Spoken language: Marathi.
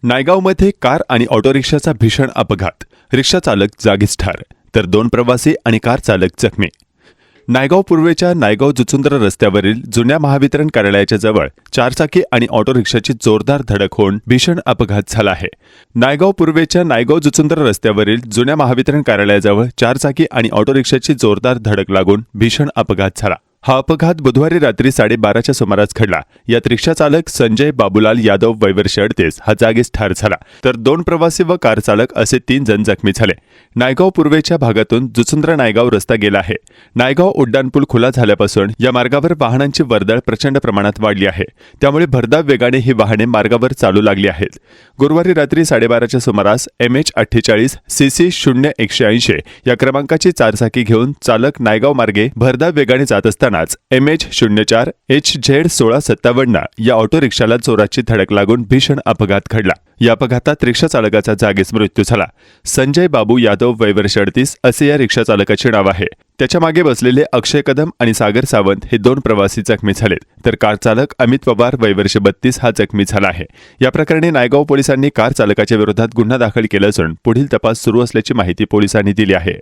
नायगावमध्ये कार आणि ऑटो रिक्षाचा भीषण अपघात, रिक्षा चालक जागीच ठार तर 2 प्रवासी आणि कार चालक जखमी. नायगाव पूर्वेच्या नायगाव जुचुंद्र रस्त्यावरील जुन्या महावितरण कार्यालयाच्या जवळ चारचाकी आणि ऑटो रिक्षाची जोरदार धडक होऊन भीषण अपघात झाला आहे. नायगाव पूर्वेच्या नायगाव जुचुंद्र रस्त्यावरील जुन्या महावितरण कार्यालयाजवळ चारचाकी आणि ऑटो रिक्षाची जोरदार धडक लागून भीषण अपघात झाला. हा अपघात बुधवारी रात्री 12:30च्या सुमारास घडला. यात रिक्षा चालक संजय बाबूलाल यादव वय वर्ष 38 हा जागीच ठार झाला तर 2 प्रवासी व कार चालक असे 3 जण जखमी झाले. नायगाव पूर्वेच्या भागातून जुचुंद्र नायगाव रस्ता गेला आहे. नायगाव उड्डाणपूल खुला झाल्यापासून या मार्गावर वाहनांची वर्दळ प्रचंड प्रमाणात वाढली आहे. त्यामुळे भरधाव वेगाने ही वाहने मार्गावर चालू लागली आहेत. गुरुवारी रात्री 12:30च्या सुमारास MH48 CC 0180 या क्रमांकाची चारचाकी घेऊन चालक नायगाव मार्गे भरधाव वेगाने जात असताना MH04 HZ 1657 या ऑटो रिक्षाला जोराची धडक लागून भीषण अपघात घडला. या अपघातात रिक्षा चालकाचा जागीच मृत्यू झाला. संजय बाबू यादव वय वर्ष 38 असे या रिक्षा चालकाचे नाव आहे. त्याच्या मागे बसलेले अक्षय कदम आणि सागर सावंत हे 2 प्रवासी जखमी झालेत तर कार चालक अमित पवार वय वर्ष 32 हा जखमी झाला आहे. या प्रकरणी नायगाव पोलिसांनी कार चालकाच्या विरोधात गुन्हा दाखल केला असून पुढील तपास सुरू असल्याची माहिती पोलिसांनी दिली आहे.